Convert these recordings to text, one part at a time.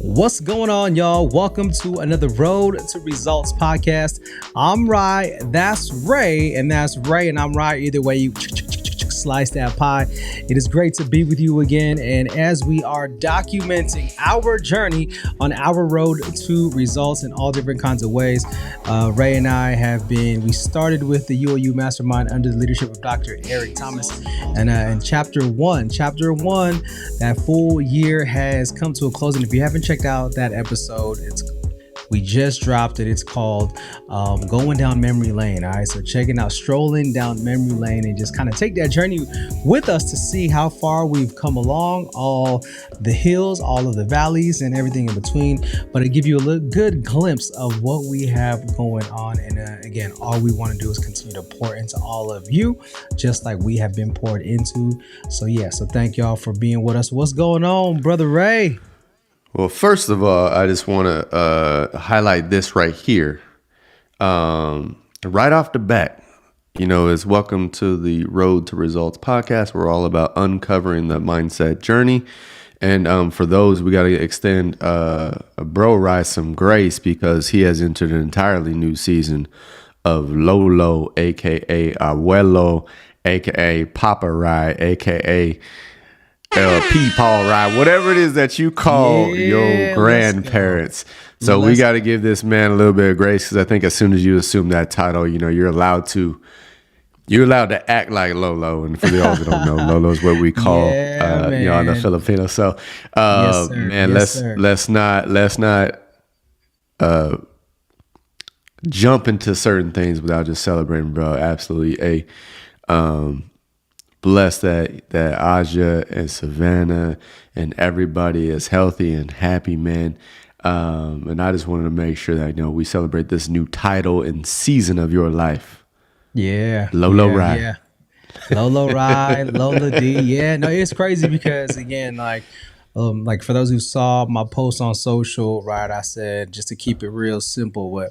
What's going on, y'all? Welcome to another Road to Results podcast. I'm Rhy, that's Ray, and that's Ray, and I'm Rhy. Either way, you slice that pie. It is great to be with you again, and as we are documenting our journey on our road to results in all different kinds of ways, Ray and I we started with the YouOweYou Mastermind under the leadership of Dr. Eric Thomas, and in chapter one, that full year has come to a close, and if you haven't checked out that episode, we just dropped it. It's called Going Down Memory Lane. All right. So checking out, strolling down memory lane and just kind of take that journey with us to see how far we've come along, all the hills, all of the valleys and everything in between. But to give you a good glimpse of what we have going on. And again, all we want to do is continue to pour into all of you, just like we have been poured into. So thank y'all for being with us. What's going on, Brother Ray? Well, first of all, I just want to highlight this right here. Right off the bat, is welcome to the Road to Results podcast. We're all about uncovering the mindset journey. And for those, we got to extend Bro Rhy some grace because he has entered an entirely new season of Lolo, a.k.a. Abuelo, a.k.a. Papa Rhy, a.k.a. Paul Rhy, whatever it is that you call your grandparents. So we got to give this man a little bit of grace because I think as soon as you assume that title, you're allowed to act like Lolo. And for those that don't know, Lolo is what we call the Filipino. So let's not jump into certain things without just celebrating, bro. Absolutely bless that Aja and Savannah and everybody is healthy and happy, man. And I just wanted to make sure that we celebrate this new title and season of your life. Yeah, Lolo Rhy. Yeah. Lolo Rhy, Lola D. Yeah, no, it's crazy because again, like for those who saw my post on social, right? I said just to keep it real simple,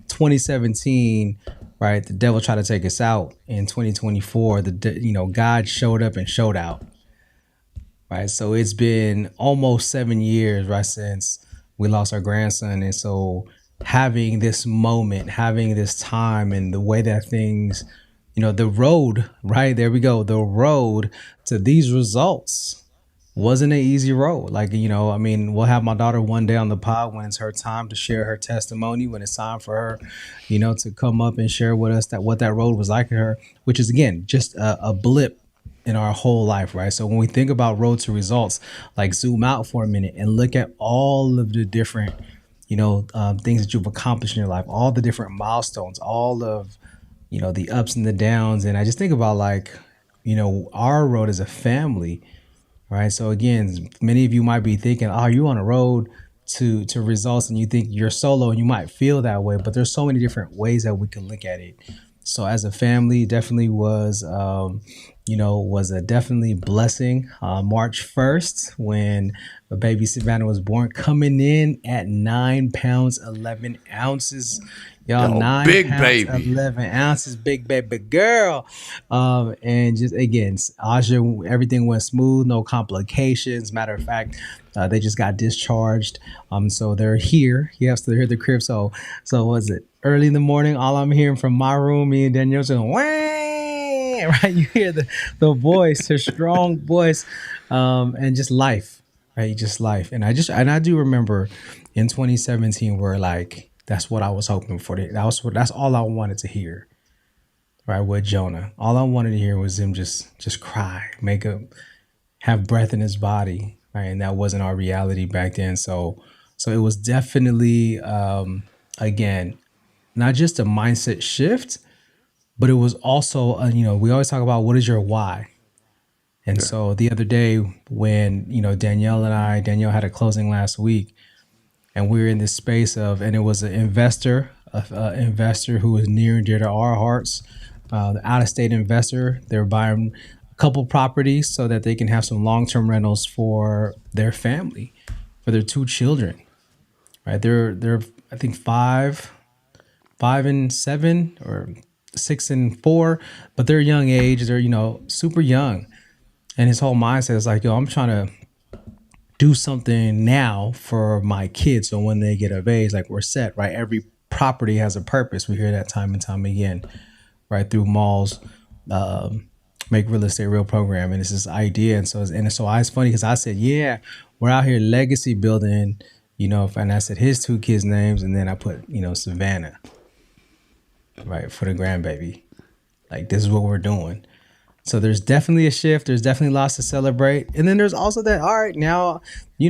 2017. Right, the devil tried to take us out. In 2024, God showed up and showed out. Right, so it's been almost 7 years, right, since we lost our grandson, and so having this moment, having this time, and the way that things, the road, right there we go, the road to these results wasn't an easy road. We'll have my daughter one day on the pod when it's her time to share her testimony, when it's time for her, to come up and share with us what that road was like for her, which is, again, just a blip in our whole life, right? So when we think about road to results, zoom out for a minute and look at all of the different, things that you've accomplished in your life, all the different milestones, all of, the ups and the downs. And I just think about our road as a family. Right. So again, many of you might be thinking, oh, you're on a road to results and you think you're solo and you might feel that way. But there's so many different ways that we can look at it. So as a family, definitely was a definitely blessing. March 1st, when the baby Savannah was born, coming in at 9 pounds, 11 ounces. Y'all, 9 big pounds, baby. 11 ounces, big baby girl. And just, again, Aja, everything went smooth, no complications. Matter of fact, they just got discharged. So they're here. Yes, they're here at the crib. So was it early in the morning? All I'm hearing from my room, me and Danielle saying, wah! Right? You hear the voice, her strong voice, and just life, right? Just life. And I do remember in 2017 where that's what I was hoping for. That's all I wanted to hear, right? With Jonah, all I wanted to hear was him just cry, have breath in his body, right? And that wasn't our reality back then. So it was definitely, again, not just a mindset shift, but it was also, we always talk about what is your why. And so the other day when, Danielle had a closing last week, and we were in this space and it was an investor who was near and dear to our hearts, the out-of-state investor. They're buying a couple properties so that they can have some long-term rentals for their family, for their 2 children. Right? They're I think 5 and 7 or 6 and 4, but they're young age. They're super young, and his whole mindset is I'm trying to do something now for my kids. So when they get of age, like we're set, right? Every property has a purpose. We hear that time and time again, right? Through malls, make real estate real program. And it's this idea. And so it's funny because I said, yeah, we're out here legacy building, and I said his two kids' names. And then I put, Savannah, right? For the grandbaby. Like, this is what we're doing. So there's definitely a shift. There's definitely lots to celebrate. And then there's also that, all right, now,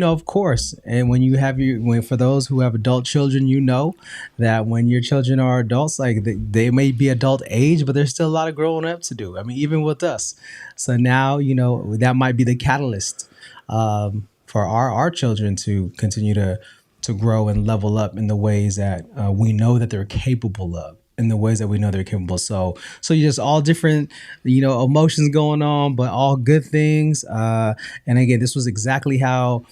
of course. And when you have for those who have adult children, that when your children are adults, like they may be adult age, but there's still a lot of growing up to do. I mean, even with us. So now, that might be the catalyst for our children to continue to grow and level up in the ways that we know that they're capable of. In the ways that we know they're capable. So you just all different, emotions going on, but all good things. And again, this was exactly how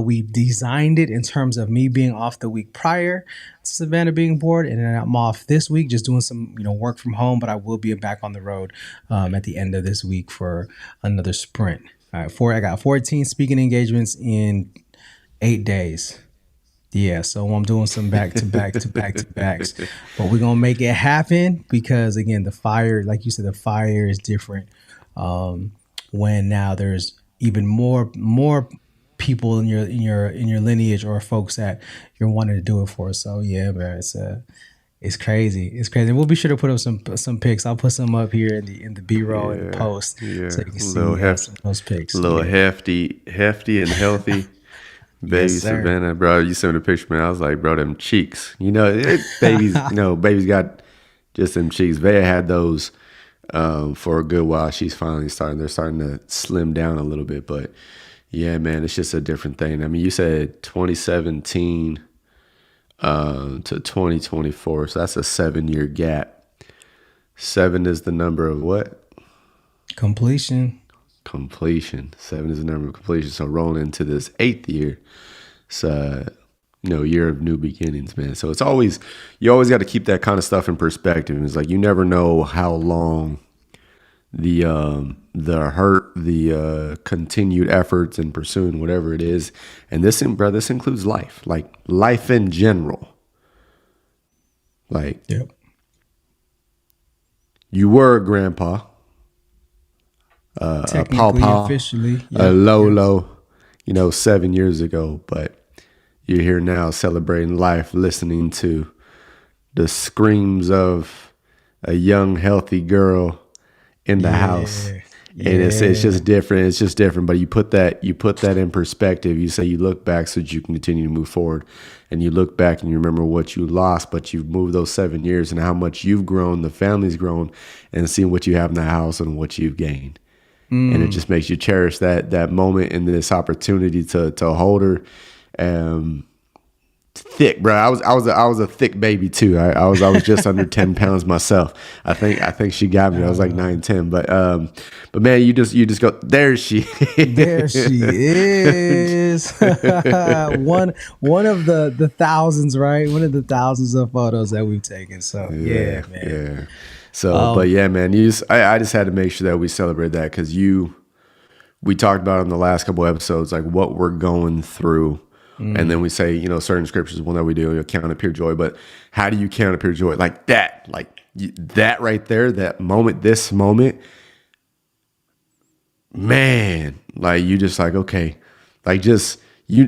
we designed it in terms of me being off the week prior to Savannah being bored. And then I'm off this week just doing some, work from home, but I will be back on the road at the end of this week for another sprint. All right, I got 14 speaking engagements in 8 days. Yeah, so I'm doing some back to backs, but we're gonna make it happen because again, the fire, like you said, the fire is different. When now there's even more people in your lineage or folks that you're wanting to do it for. So yeah, man, it's crazy. It's crazy. We'll be sure to put up some pics. I'll put some up here in the B-roll and the post, so you can see some of those pics. A little hefty and healthy. Baby Savannah, bro, you sent me the picture, man. I was like, bro, them cheeks. Babies, baby's got just them cheeks. Vea had those for a good while. She's finally they're starting to slim down a little bit. But yeah, man, it's just a different thing. I mean, you said 2017 to 2024. So that's a 7-year gap. 7 is the number of what? Completion. 7 is the number of completion. So rolling into this 8th year, it's year of new beginnings, man. So you always got to keep that kind of stuff in perspective. It's like you never know how long the hurt, the continued efforts and pursuing whatever it is, and this includes life, like life in general. Like, yep. You were a grandpa. Technically, officially, a Lolo, 7 years ago, but you're here now celebrating life, listening to the screams of a young, healthy girl in the house. And it's just different. It's just different. But you put that in perspective. You say you look back so that you can continue to move forward, and you look back and you remember what you lost, but you've moved those 7 years and how much you've grown, the family's grown, and seeing what you have in the house and what you've gained. And it just makes you cherish that moment and this opportunity to hold her. Thick, bro. I was a thick baby too. I was just under 10 pounds myself. I think she got me. I was like 9-10. But man, you just go, there she there she is. one of the thousands, right? One of the thousands of photos that we've taken. So yeah, man. Yeah. So, but yeah, man, I just had to make sure that we celebrate that because we talked about in the last couple episodes, like what we're going through. And then we say, certain scriptures, one that we do, count it pure joy. But how do you count it pure joy? Like that, that right there, this moment, man, like you just like, okay, like just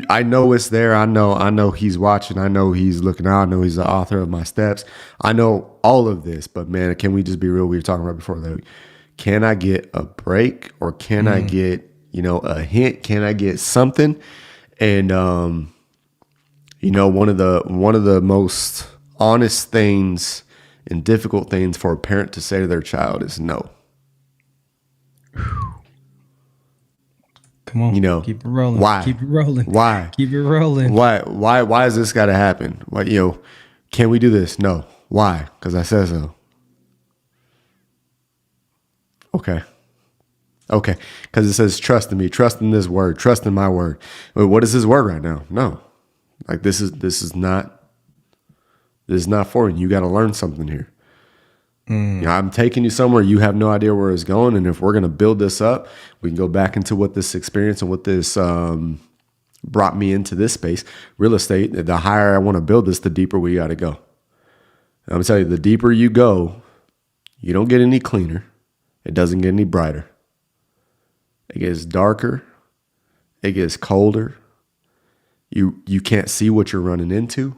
I know it's there. I know he's watching. I know he's looking out. I know he's the author of my steps. I know all of this, but man, can we just be real? We were talking about before that. Can I get a break or can I get, a hint? Can I get something? And, one of the most honest things and difficult things for a parent to say to their child is no. Come on, keep it rolling. Why? Keep it rolling. Why? Keep it rolling. Why has this got to happen? Why, can we do this? No. Why? Because I said so. Okay. Because it says trust in me, trust in this word, trust in my word. What is his word right now? No. Like this is not for you. You got to learn something here. I'm taking you somewhere you have no idea where it's going, and if we're going to build this up, we can go back into what this experience and what this brought me into this space, real estate. The higher I want to build this, the deeper we got to go. I'm gonna tell you, the deeper you go, you don't get any cleaner. It doesn't get any brighter. It gets darker. It gets colder. You can't see what you're running into,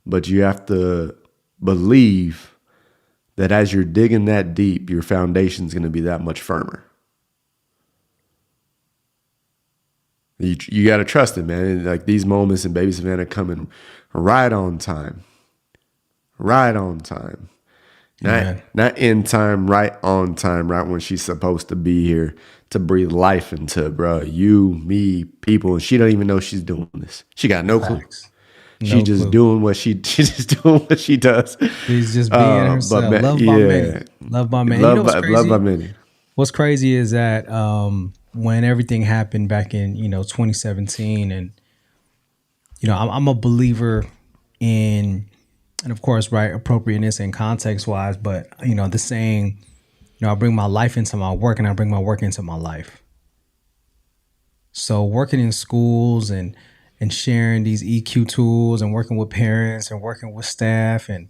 but you have to believe that as you're digging that deep, your foundation's going to be that much firmer. You got to trust it, man. And like these moments in Baby Savannah coming right on time. Right on time. Not in time, right on time, right when she's supposed to be here to breathe life into, bro. You, me, people, and she don't even know she's doing this. She got no clue. She just doing what she just doing what she does. She's just being herself. Man, Loved by many. Loved by many. Loved by many. What's crazy is that when everything happened back in 2017, and I'm a believer in. And of course, right, appropriateness and context wise, but the saying, I bring my life into my work and I bring my work into my life. So working in schools and sharing these EQ tools and working with parents and working with staff and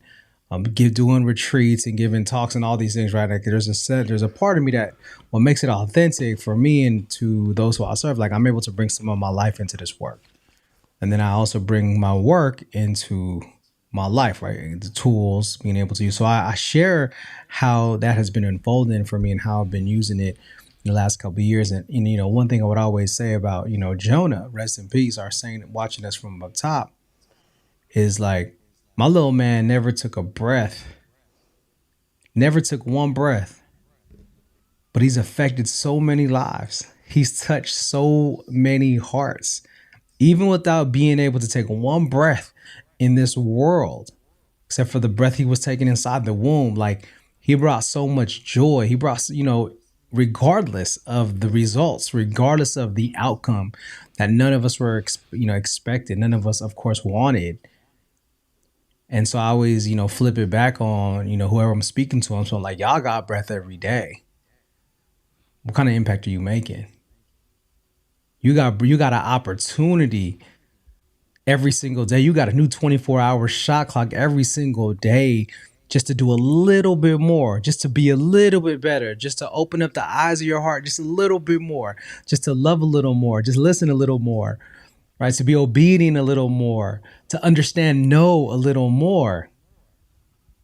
doing retreats and giving talks and all these things, right? Like there's a part of me that what makes it authentic for me and to those who I serve, like I'm able to bring some of my life into this work. And then I also bring my work into my life, right? The tools, being able to use. So I share how that has been unfolding for me and how I've been using it in the last couple of years. And one thing I would always say about, Jonah, rest in peace, our saint watching us from up top, is like, my little man never took a breath, never took one breath, but he's affected so many lives. He's touched so many hearts, even without being able to take one breath in this world, except for the breath he was taking inside the womb. Like he brought so much joy. He brought, regardless of the results, regardless of the outcome that none of us were, expected. None of us, of course, wanted. And so I always, flip it back on, whoever I'm speaking to. So I'm like, y'all got breath every day. What kind of impact are you making? You got an opportunity every single day. You got a new 24-hour shot clock every single day just to do a little bit more, just to be a little bit better, just to open up the eyes of your heart just a little bit more, just to love a little more, just listen a little more, right? To be obedient a little more, to understand no a little more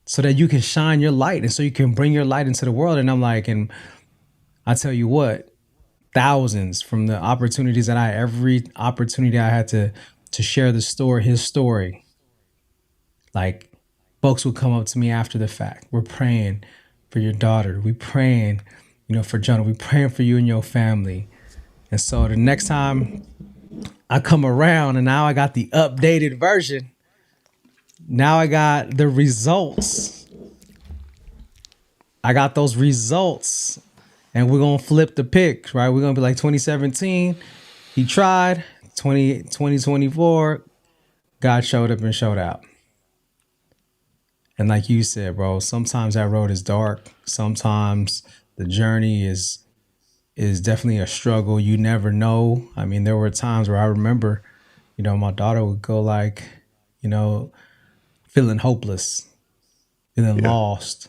so that you can shine your light and so you can bring your light into the world. And I'm like, and I tell you what, thousands from the opportunities that every opportunity I had to share the story, his story. Like folks would come up to me after the fact. We're praying for your daughter. We're praying, for Jonah. We're praying for you and your family. And so the next time I come around and now I got the updated version. Now I got the results. I got those results. And we're going to flip the pick, right? We're going to be like 2017. He tried. 2024, God showed up and showed out. And like you said, bro, sometimes that road is dark. Sometimes the journey is definitely a struggle. You never know. I mean, there were times where I remember, my daughter would go like, feeling hopeless, feeling lost,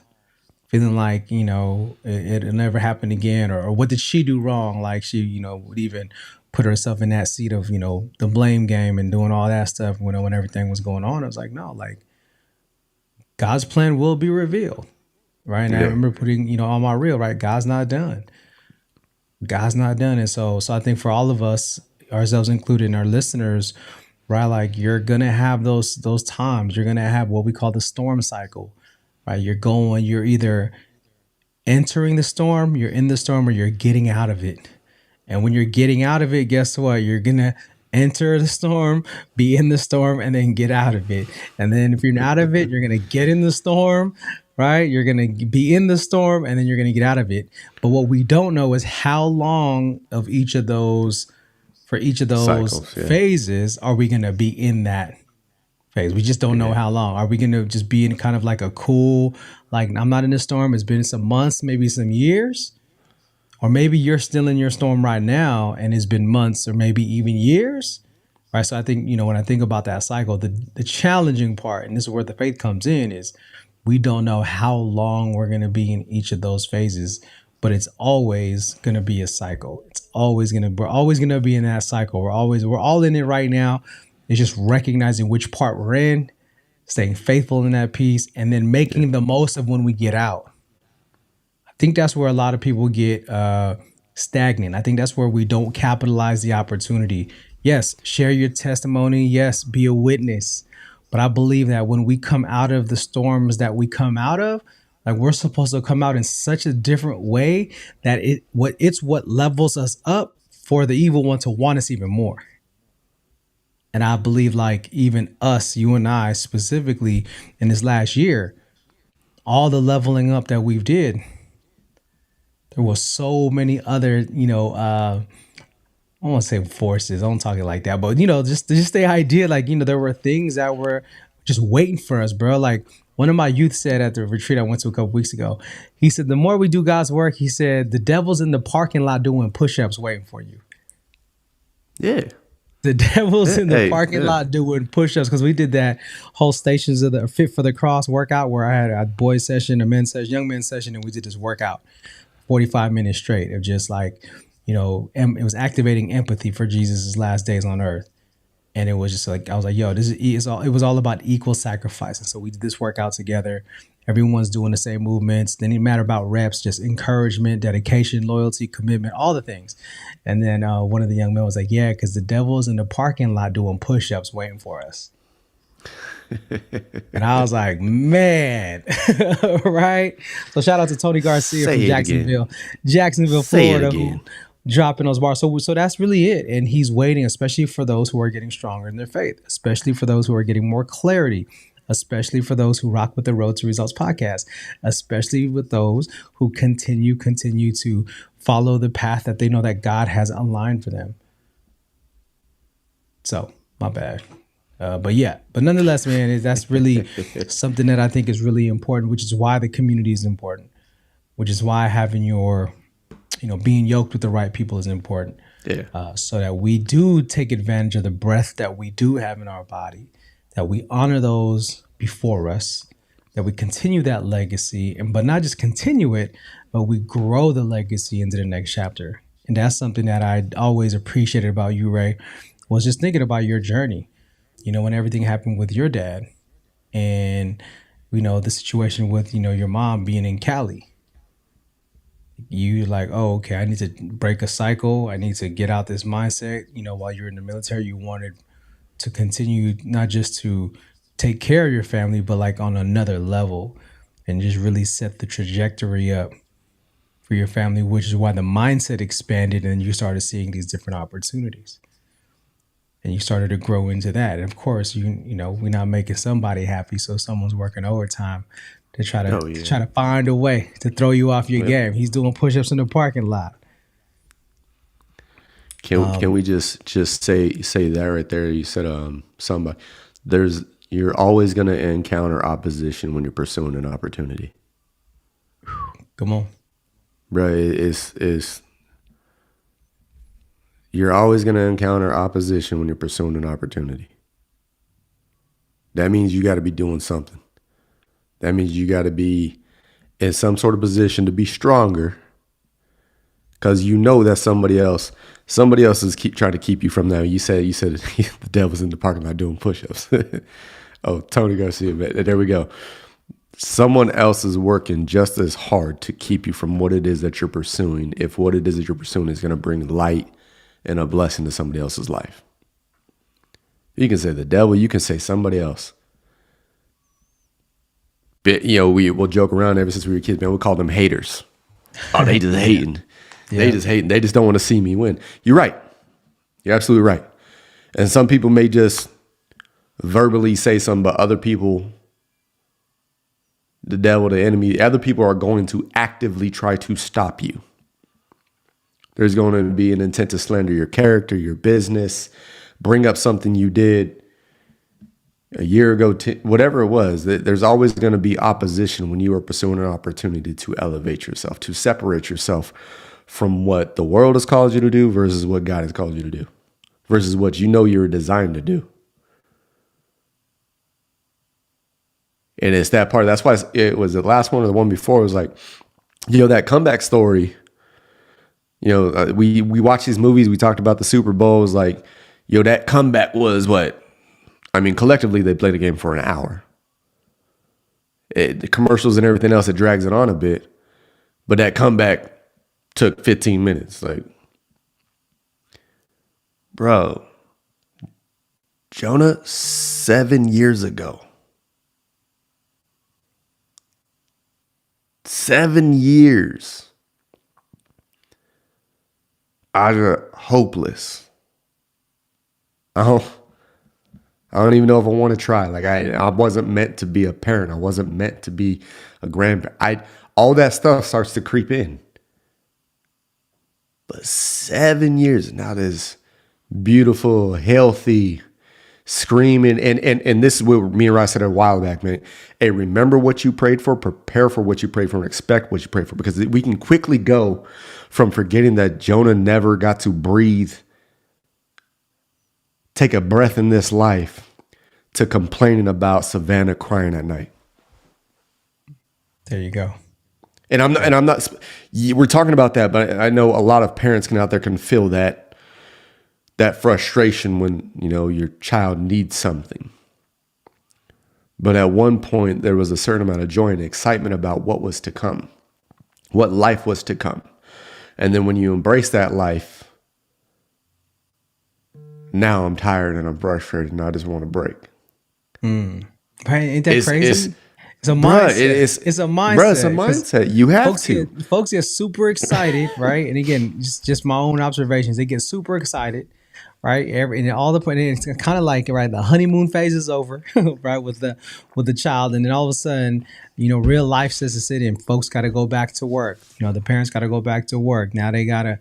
feeling like, it'll never happen again. Or what did she do wrong? Like she, would even put herself in that seat of, the blame game and doing all that stuff when everything was going on. I was like, no, like God's plan will be revealed. Right. And I remember putting, on my reel, right? God's not done. God's not done. And so I think for all of us, ourselves included, and our listeners, right? Like you're going to have those times. You're going to have what we call the storm cycle, right? You're either entering the storm, you're in the storm, or you're getting out of it. And when you're getting out of it, guess what? You're going to enter the storm, be in the storm, and then get out of it. And then if you're out of it, you're going to get in the storm, right? You're going to be in the storm, and then you're going to get out of it. But what we don't know is how long of each of those, for each of those cycles, phases, are we going to be in that phase? We just don't know how long. Are we going to just be in kind of like a cool, like I'm not in the storm, it's been some months, maybe some years? Or maybe you're still in your storm right now and it's been months or maybe even years. right? So I think, when I think about that cycle, the challenging part, and this is where the faith comes in, is we don't know how long we're going to be in each of those phases, but it's always going to be a cycle. We're always going to be in that cycle. We're all in it right now. It's just recognizing which part we're in, staying faithful in that piece, and then making the most of when we get out. I think that's where a lot of people get stagnant. I think that's where we don't capitalize the opportunity. Yes, share your testimony. Yes, be a witness. But I believe that when we come out of the storms that we come out of, like, we're supposed to come out in such a different way that it's what levels us up for the evil one to want us even more. And I believe, like, even us, you and I specifically, in this last year, all the leveling up that we've did, there was so many other, I don't want to say forces. I don't talk it like that, but just the idea, like, there were things that were just waiting for us, bro. Like, one of my youth said at the retreat I went to a couple weeks ago, he said, the more we do God's work, he said, the devil's in the parking lot doing push-ups waiting for you. Yeah. The devil's in the parking lot doing push-ups, because we did that whole Stations of the Fit for the Cross workout where I had a boys session, a men's session, young men's session, and we did this workout 45 minutes straight of just like, it was activating empathy for Jesus' last days on earth. And it was just like, I was like, yo, it was all about equal sacrifice. And so we did this workout together. Everyone's doing the same movements. Then it didn't matter about reps, just encouragement, dedication, loyalty, commitment, all the things. And then one of the young men was like, yeah, because the devil's in the parking lot doing push-ups waiting for us. And I was like, man, right? So shout out to Tony Garcia from Jacksonville, Florida, who dropping those bars. So that's really it. And he's waiting, especially for those who are getting stronger in their faith, especially for those who are getting more clarity, especially for those who rock with the Road to Results podcast, especially with those who continue to follow the path that they know that God has aligned for them. So, my bad. But nonetheless, man, that's really something that I think is really important, which is why the community is important, which is why having being yoked with the right people is important. Yeah. So that we do take advantage of the breath that we do have in our body, that we honor those before us, that we continue that legacy, but not just continue it, but we grow the legacy into the next chapter. And that's something that I always appreciated about you, Ray, was just thinking about your journey. When everything happened with your dad and, the situation with, your mom being in Cali, you're like, oh, okay, I need to break a cycle. I need to get out this mindset. While you're in the military, you wanted to continue not just to take care of your family, but like on another level and just really set the trajectory up for your family, which is why the mindset expanded and you started seeing these different opportunities. And you started to grow into that. And of course, we're not making somebody happy, so someone's working overtime to try to find a way to throw you off your game. He's doing push-ups in the parking lot. Can we just say that right there? You said somebody. You're always going to encounter opposition when you're pursuing an opportunity. Come on, right? You're always going to encounter opposition when you're pursuing an opportunity. That means you got to be doing something. That means you got to be in some sort of position to be stronger, because that somebody else is trying to keep you from that. You said the devil's in the parking lot doing push-ups. Oh, Tony Garcia, there we go. Someone else is working just as hard to keep you from what it is that you're pursuing, if what it is that you're pursuing is going to bring light and a blessing to somebody else's life. You can say the devil, you can say somebody else. But, we'll joke around ever since we were kids, man. We call them haters. Oh, they just hating. Yeah. They just hating. They just don't want to see me win. You're right. You're absolutely right. And some people may just verbally say something, but other people, the devil, the enemy, other people are going to actively try to stop you. There's going to be an intent to slander your character, your business, bring up something you did a year ago, whatever it was. There's always going to be opposition when you are pursuing an opportunity to elevate yourself, to separate yourself from what the world has called you to do versus what God has called you to do. versus what you know you're designed to do. And it's that part. That's why it was the last one or the one before. It was like, that comeback story. We watch these movies. We talked about the Super Bowls. Like, that comeback was what? I mean, collectively, they played the game for an hour. The commercials and everything else, it drags it on a bit. But that comeback took 15 minutes. Like, bro, Jonah, 7 years ago. 7 years. I was hopeless. I don't even know if I want to try. Like I wasn't meant to be a parent. I wasn't meant to be a grandparent. All that stuff starts to creep in. But 7 years, now this beautiful, healthy, screaming, and this is what me and Rhy said a while back, man. Hey, remember what you prayed for, prepare for what you prayed for, and expect what you prayed for. Because we can quickly go from forgetting that Jonah never got to breathe, take a breath in this life, to complaining about Savannah crying at night. There you go. And I'm not, we're talking about that, but I know a lot of parents out there can feel that frustration when, your child needs something. But at one point, there was a certain amount of joy and excitement about what was to come, what life was to come. And then when you embrace that life, now I'm tired and I'm frustrated and I just want to break. Right? Ain't that crazy? It's a mindset. It's a mindset. Bruh, it's a mindset. You have folks get super excited, right? And again, just my own observations. They get super excited, right? And all the point, it's kind of like, right, the honeymoon phase is over, right, with the child, and then all of a sudden, real life says to sit in. Folks got to go back to work. The parents got to go back to work. Now they got to,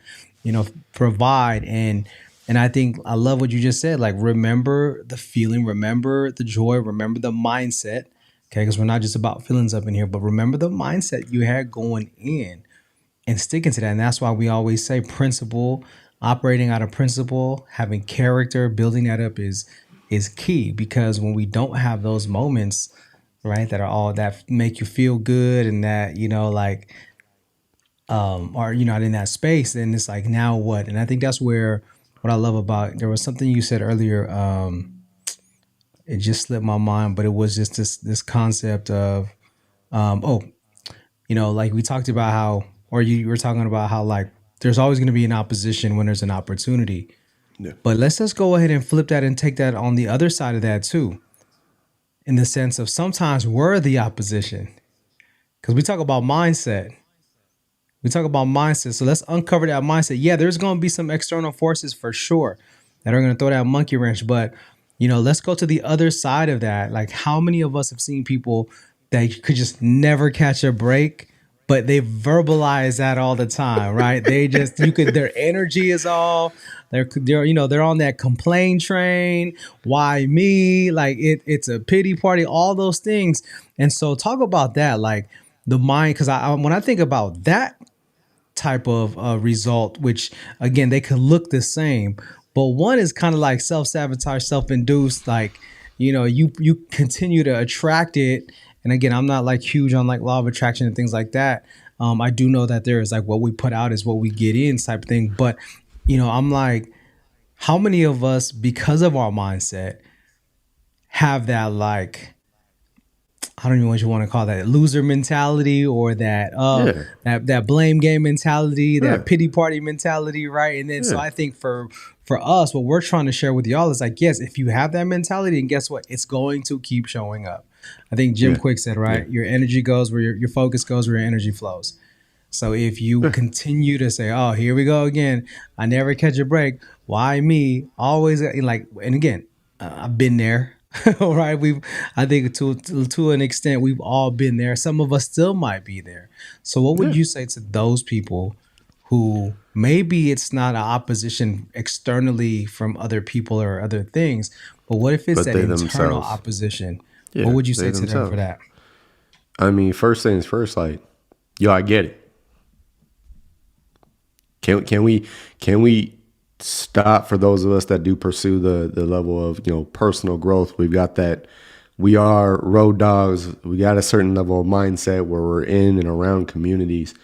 provide. And I think I love what you just said. Like, remember the feeling, remember the joy, remember the mindset. Okay, because we're not just about feelings up in here, but remember the mindset you had going in and sticking to that. And that's why we always say principle, operating out of principle, having character, building that up is key. Because when we don't have those moments, right, that are all that make you feel good and that, are not in that space, then it's like, now what? And I think that's where what I love about, there was something you said earlier, it just slipped my mind, but it was just this concept of, like we talked about how, or you were talking about how, like, there's always going to be an opposition when there's an opportunity. Yeah. But let's just go ahead and flip that and take that on the other side of that too, in the sense of sometimes we're the opposition, because we talk about mindset. So let's uncover that mindset. Yeah, there's going to be some external forces for sure that are going to throw that monkey wrench, but let's go to the other side of that. Like, how many of us have seen people that could just never catch a break, but they verbalize that all the time, right? They just, their energy is all, they're on that complain train. Why me? Like, it's a pity party, all those things. And so talk about that, like the mind, because when I think about that type of result, which again, they could look the same, but one is kind of like self-sabotage, self-induced, like, you continue to attract it. And again, I'm not like huge on like law of attraction and things like that. I do know that there is like what we put out is what we get in type of thing. But, I'm like, how many of us, because of our mindset, have that, like, I don't even know what you want to call that, loser mentality, or that that blame game mentality, that pity party mentality, right? And then so I think for us, what we're trying to share with y'all is like, yes, if you have that mentality, and guess what, it's going to keep showing up. I think Jim Quick said, right, your energy goes where your focus goes, where your energy flows. So if you continue to say, oh, here we go again, I never catch a break, why me? Always, like, and again, I've been there. Right, I think to an extent we've all been there. Some of us still might be there. So what would you say to those people who maybe it's not an opposition externally from other people or other things, but what if it's that internal themselves. Opposition? What would you say to them for that? I mean, first things first, like, I get it. Can we stop. For those of us that do pursue the level of, personal growth, we've got that. We are road dogs. We got a certain level of mindset where we're in and around communities,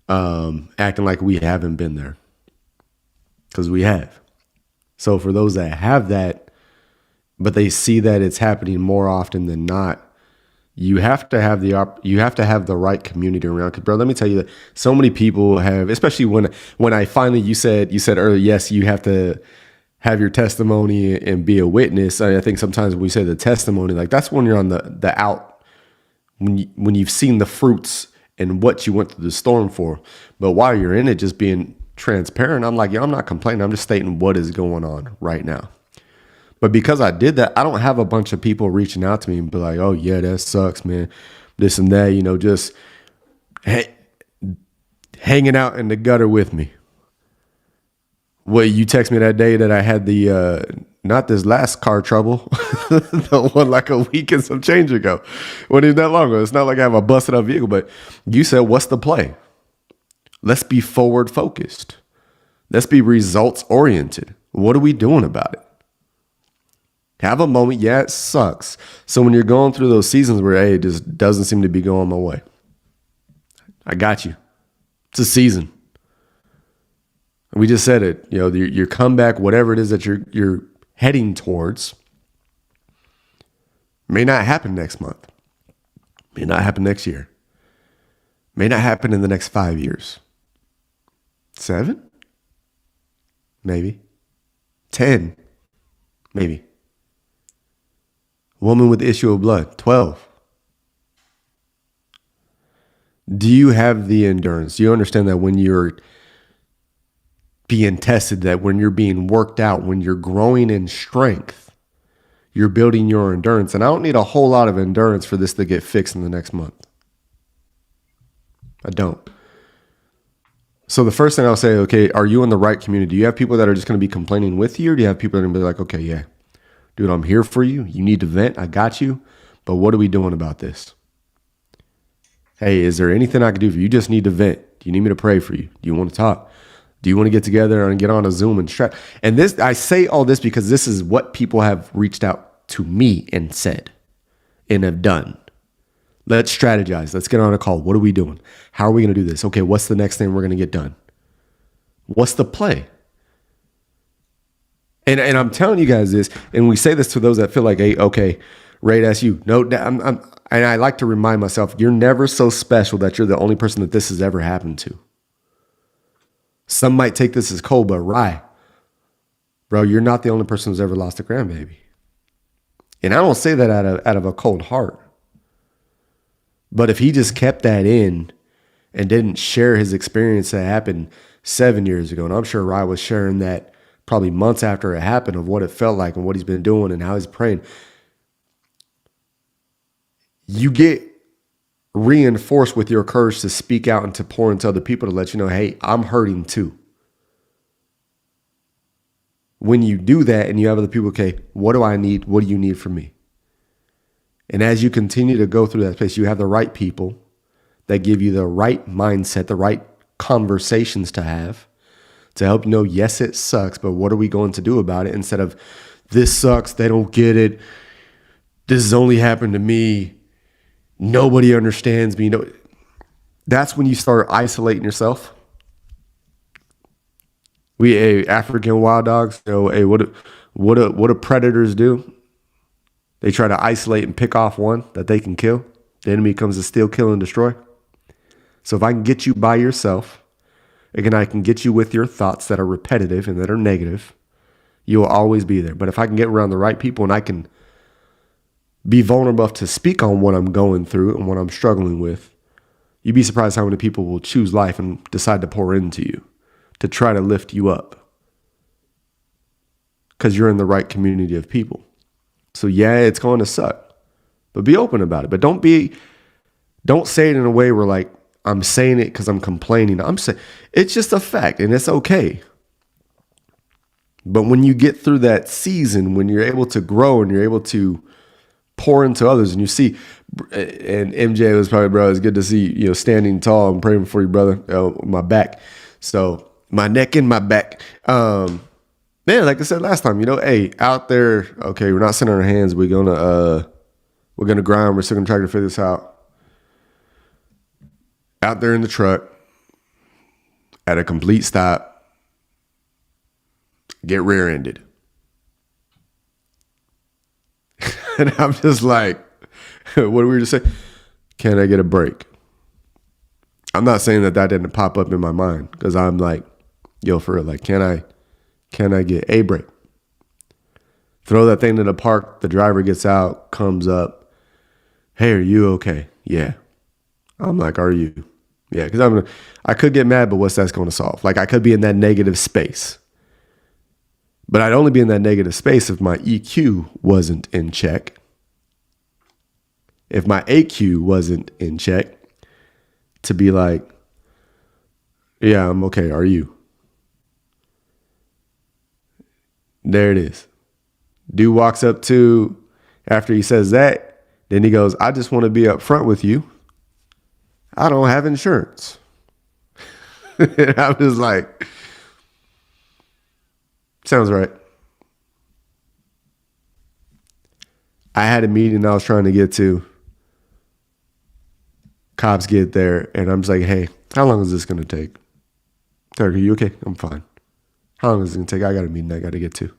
acting like we haven't been there, because we have. So for those that have that, but they see that it's happening more often than not, you have to have the right community around. Because, bro, let me tell you that so many people have, especially when I finally, you said earlier, yes, you have to have your testimony and be a witness. I think sometimes when we say the testimony, like that's when you're on the out, when you've seen the fruits and what you went through the storm for. But while you're in it, just being transparent, I'm like, I'm not complaining. I'm just stating what is going on right now. But because I did that, I don't have a bunch of people reaching out to me and be like, oh yeah, that sucks, man. This and that, just hanging out in the gutter with me. Well, you text me that day that I had the, not this last car trouble, the one like a week and some change ago. When it's that long ago. It's not like I have a busted up vehicle, but you said, what's the play? Let's be forward focused. Let's be results oriented. What are we doing about it? Have a moment. Yeah, it sucks. So when you're going through those seasons where, hey, it just doesn't seem to be going my way, I got you. It's a season. We just said it. Your comeback, whatever it is that you're heading towards, may not happen next month. May not happen next year. May not happen in the next 5 years. 7? Maybe. 10? Maybe. Woman with the issue of blood, 12. Do you have the endurance? Do you understand that when you're being tested, that when you're being worked out, when you're growing in strength, you're building your endurance? And I don't need a whole lot of endurance for this to get fixed in the next month. I don't. So the first thing I'll say, okay, are you in the right community? Do you have people that are just going to be complaining with you, or do you have people that are going to be like, okay, yeah, dude, I'm here for you. You need to vent. I got you. But what are we doing about this? Hey, is there anything I can do for you? You just need to vent. Do you need me to pray for you? Do you want to talk? Do you want to get together and get on a Zoom and strap? And this, I say all this because this is what people have reached out to me and said and have done. Let's strategize. Let's get on a call. What are we doing? How are we going to do this? Okay, what's the next thing we're going to get done? What's the play? And I'm telling you guys this, and we say this to those that feel like, hey, okay, Ray, that's you. No, and I like to remind myself, you're never so special that you're the only person that this has ever happened to. Some might take this as cold, but Rhy, bro, you're not the only person who's ever lost a grandbaby. And I don't say that out of a cold heart. But if he just kept that in and didn't share his experience that happened 7 years ago, and I'm sure Rhy was sharing that probably months after it happened, of what it felt like and what he's been doing and how he's praying, you get reinforced with your courage to speak out and to pour into other people to let you know, hey, I'm hurting too. When you do that and you have other people, okay, what do I need? What do you need from me? And as you continue to go through that space, you have the right people that give you the right mindset, the right conversations to have to help you know, yes, it sucks, but what are we going to do about it? Instead of, this sucks, they don't get it, this has only happened to me, nobody understands me. That's when you start isolating yourself. We African wild dogs, what do predators do? They try to isolate and pick off one that they can kill. The enemy comes to steal, kill, and destroy. So if I can get you by yourself, again, I can get you with your thoughts that are repetitive and that are negative, you will always be there. But if I can get around the right people and I can be vulnerable enough to speak on what I'm going through and what I'm struggling with, you'd be surprised how many people will choose life and decide to pour into you, to try to lift you up, because you're in the right community of people. So yeah, it's going to suck, but be open about it. But don't say it in a way where like, I'm saying it because I'm complaining. I'm saying it's just a fact and it's okay. But when you get through that season, when you're able to grow and you're able to pour into others, and you see, and MJ was probably, bro, it's good to see, standing tall and praying for you, brother, my back. So my neck and my back. Man, like I said last time, hey, out there, okay, we're not sitting on our hands. We're gonna grind. We're still gonna try to figure this out. Out there in the truck, at a complete stop, get rear-ended. And I'm just like, what did we just say? Can I get a break? I'm not saying that didn't pop up in my mind, because I'm like, yo, for real, like, can I get a break? Throw that thing to the park. The driver gets out, comes up. Hey, are you okay? Yeah. I'm like, are you? Yeah, because I could get mad, but what's that's going to solve? Like, I could be in that negative space. But I'd only be in that negative space if my EQ wasn't in check. If my AQ wasn't in check, to be like, yeah, I'm okay. Are you? There it is. Dude walks up to, after he says that, then he goes, I just want to be up front with you. I don't have insurance. And I'm just like, sounds right. I had a meeting I was trying to get to. Cops get there, and I'm just like, hey, how long is this going to take? Derek, are you okay? I'm fine. How long is it going to take? I got a meeting I got to get to.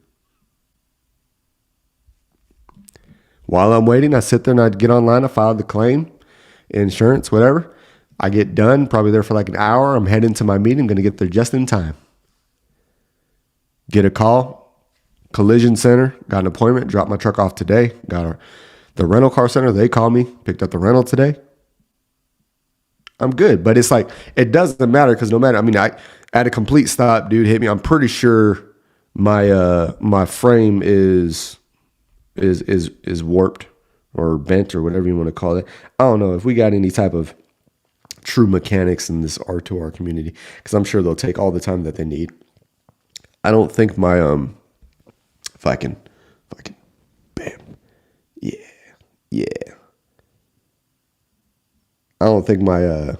While I'm waiting, I sit there and I get online. I file the claim, insurance, whatever. I get done, probably there for like an hour. I'm heading to my meeting. I'm going to get there just in time. Get a call, collision center, got an appointment, dropped my truck off today. Got the rental car center. They called me, picked up the rental today. I'm good. But it's like, it doesn't matter, because no matter, I mean, I at a complete stop, dude hit me. I'm pretty sure my frame is warped or bent or whatever you want to call it. I don't know if we got any type of true mechanics in this R2R community, because I'm sure they'll take all the time that they need. I don't think my if I can bam. Yeah. I don't think my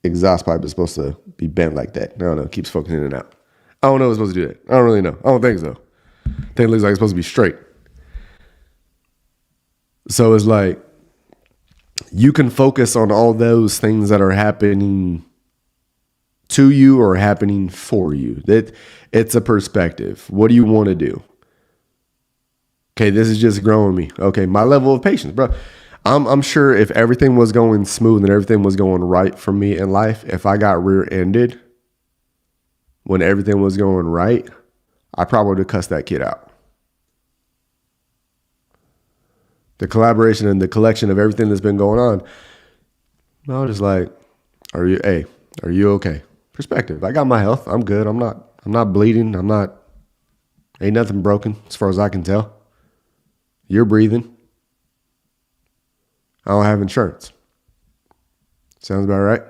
exhaust pipe is supposed to be bent like that. I don't know. It keeps focusing in and out. I don't know if it's supposed to do that. I don't really know. I don't think so. I think it looks like it's supposed to be straight. So it's like, you can focus on all those things that are happening to you or happening for you. It's a perspective. What do you want to do? Okay, this is just growing me. Okay, my level of patience, bro. I'm sure if everything was going smooth and everything was going right for me in life, if I got rear-ended when everything was going right, I probably would have cussed that kid out. The collaboration and the collection of everything that's been going on, I was just like, are you okay? Perspective. I got my health. I'm good. I'm not bleeding. Ain't nothing broken as far as I can tell. You're breathing. I don't have insurance. Sounds about right.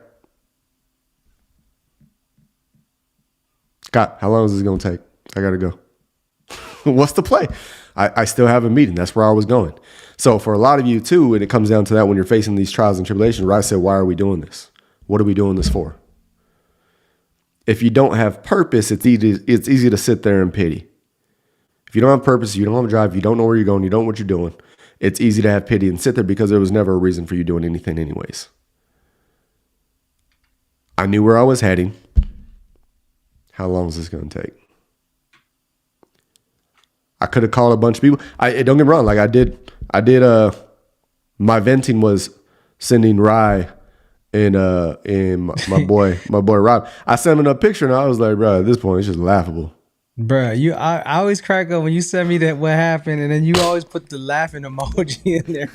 Scott, how long is this going to take? I got to go. What's the play? I still have a meeting. That's where I was going. So for a lot of you too, when it comes down to that, when you're facing these trials and tribulations, Rhy said, why are we doing this? What are we doing this for? If you don't have purpose, it's easy to sit there and pity. If you don't have purpose, you don't have a drive, you don't know where you're going, you don't know what you're doing, it's easy to have pity and sit there because there was never a reason for you doing anything anyways. I knew where I was heading. How long is this going to take? I could have called a bunch of people. Don't get me wrong. Like I did. My venting was sending Rhy and my boy Rob. I sent him a picture and I was like, bro, at this point it's just laughable. Bruh, I always crack up when you send me that what happened, and then you always put the laughing emoji in there.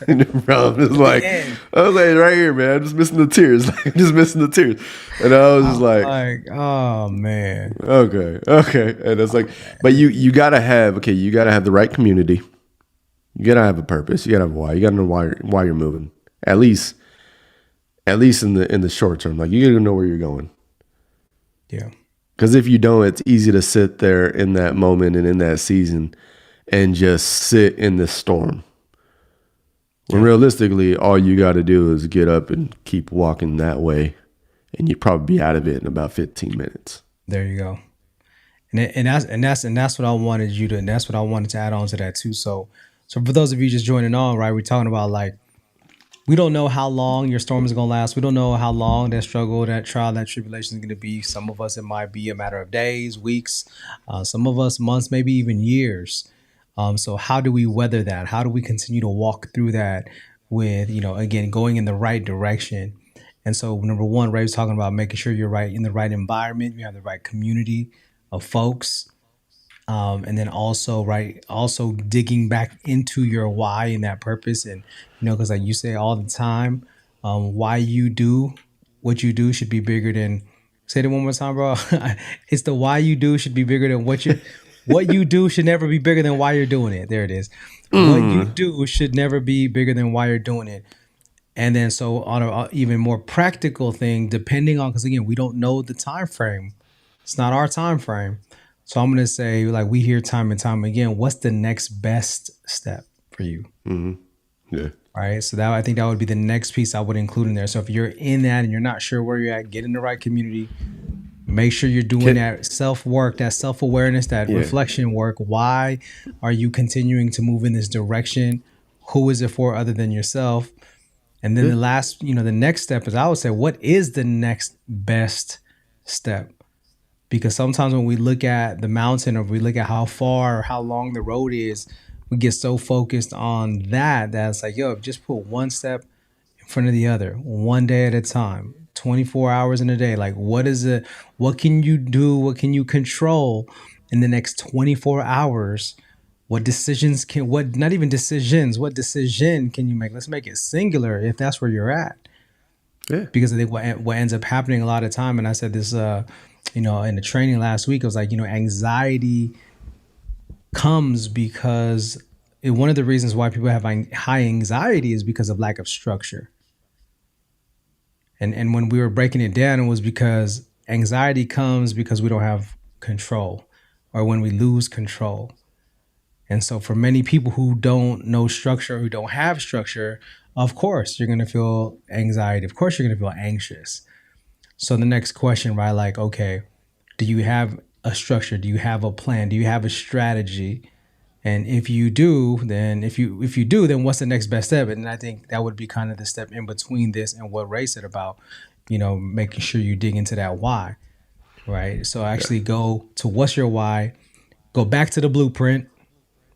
Bro, I'm just like, I was like, right here, man. I'm just missing the tears. I'm just missing the tears. And I was just like, oh man. Okay. And it's like, but you gotta have the right community. You gotta have a purpose. You gotta have a why. You gotta know why you're moving. At least in the short term. Like you gotta know where you're going. Yeah. Because if you don't, it's easy to sit there in that moment and in that season and just sit in the storm. When realistically, all you got to do is get up and keep walking that way and you'd probably be out of it in about 15 minutes. There you go. And that's what I wanted you to, and that's what I wanted to add on to that too. So for those of you just joining on, right, we're talking about like, we don't know how long your storm is going to last. We don't know how long that struggle, that trial, that tribulation is going to be. Some of us, it might be a matter of days, weeks. Some of us, months, maybe even years. So how do we weather that? How do we continue to walk through that with, again, going in the right direction? And so number one, Ray was talking about making sure you're right in the right environment. You have the right community of folks. And then also, right, also digging back into your why and that purpose. And, because like you say all the time, why you do what you do should be bigger than, say it one more time, bro. It's the why you do should be bigger than what you do should never be bigger than why you're doing it. There it is. What you do should never be bigger than why you're doing it. And then so on a even more practical thing, depending on, because again, we don't know the time frame. It's not our time frame. So I'm going to say, like we hear time and time again, what's the next best step for you? Yeah. All right. So that, I think that would be the next piece I would include in there. So if you're in that and you're not sure where you're at, get in the right community. Make sure you're doing that self-work, that self-awareness, that reflection work. Why are you continuing to move in this direction? Who is it for other than yourself? And then the last, the next step is, I would say, what is the next best step? Because sometimes when we look at the mountain, or we look at how far or how long the road is, we get so focused on that it's like, yo, just put one step in front of the other, one day at a time, 24 hours in a day. Like, what is it? What can you do? What can you control in the next 24 hours? What decisions not even decisions, what decision can you make? Let's make it singular if that's where you're at. Yeah. Because I think what ends up happening a lot of time, and I said this, in the training last week, it was like, anxiety comes because one of the reasons why people have high anxiety is because of lack of structure. And when we were breaking it down, it was because anxiety comes because we don't have control, or when we lose control. And so for many people who don't know structure, who don't have structure, of course, you're going to feel anxiety. Of course, you're going to feel anxious. So the next question, right? Like, okay, do you have a structure? Do you have a plan? Do you have a strategy? And if you do, then if you do, then what's the next best step? And I think that would be kind of the step in between this and what Ray said about, making sure you dig into that why, right? So actually go to what's your why, go back to the blueprint,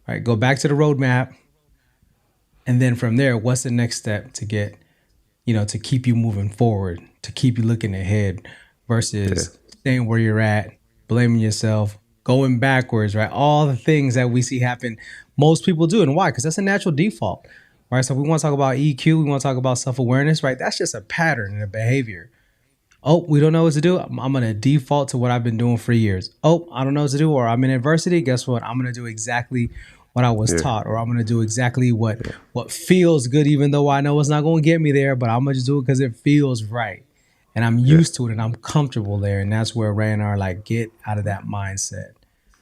right? Go back to the roadmap. And then from there, what's the next step to get, to keep you moving forward, to keep you looking ahead versus staying where you're at, blaming yourself, going backwards, right? All the things that we see happen, most people do. And why? Because that's a natural default, right? So we want to talk about EQ. We want to talk about self-awareness, right? That's just a pattern and a behavior. Oh, we don't know what to do. I'm going to default to what I've been doing for years. Oh, I don't know what to do, or I'm in adversity. Guess what? I'm going to do exactly what I was taught, or I'm going to do exactly what feels good, even though I know it's not going to get me there, but I'm going to just do it because it feels right. And I'm used to it and I'm comfortable there. And that's where Ray and I are like, get out of that mindset.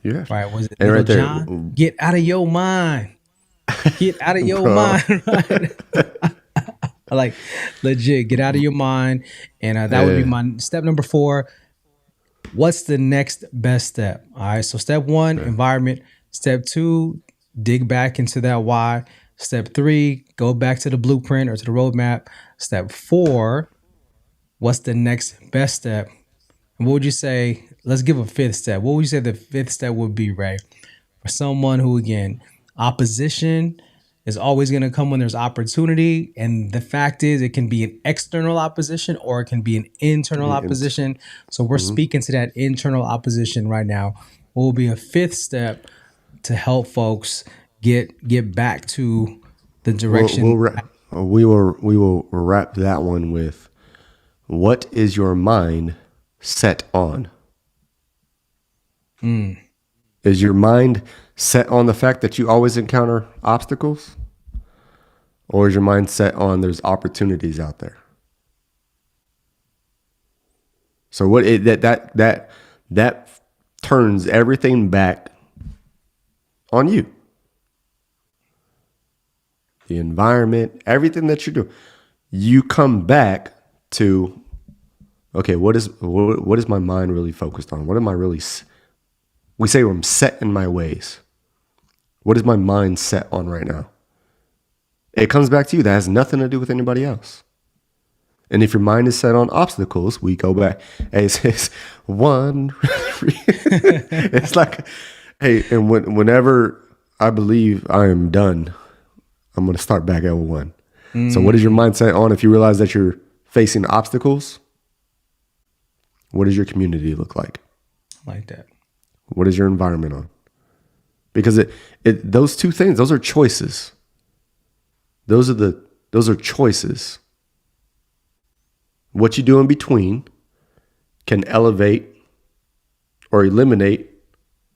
Yeah. Right. Was it And Little right there, John? Get out of your mind. Get out of your mind. Right? Like, legit, get out of your mind. And that would be my step number 4. What's the next best step? All right. So step 1, environment. Step 2, dig back into that why. Step 3, go back to the blueprint or to the roadmap. Step 4, what's the next best step? And what would you say? Let's give a 5th step. What would you say the 5th step would be, Ray? For someone who, again, opposition is always going to come when there's opportunity. And the fact is, it can be an external opposition or it can be an internal opposition. So we're speaking to that internal opposition right now. What will be a 5th step to help folks get back to the direction? We will wrap that one with, what is your mind set on? Is your mind set on the fact that you always encounter obstacles? Or is your mind set on there's opportunities out there? So that turns everything back on you. The environment, everything that you do. You come back to Okay, what is my mind really focused on? What am I really? We say I'm set in my ways. What is my mind set on right now? It comes back to you. That has nothing to do with anybody else. And if your mind is set on obstacles, we go back. Hey, it's one. It's like, hey, and whenever I believe I am done, I'm going to start back at one. So what is your mindset on if you realize that you're facing obstacles? What does your community look like? Like that. What is your environment on? Because those two things, those are choices. Those are choices. What you do in between can elevate or eliminate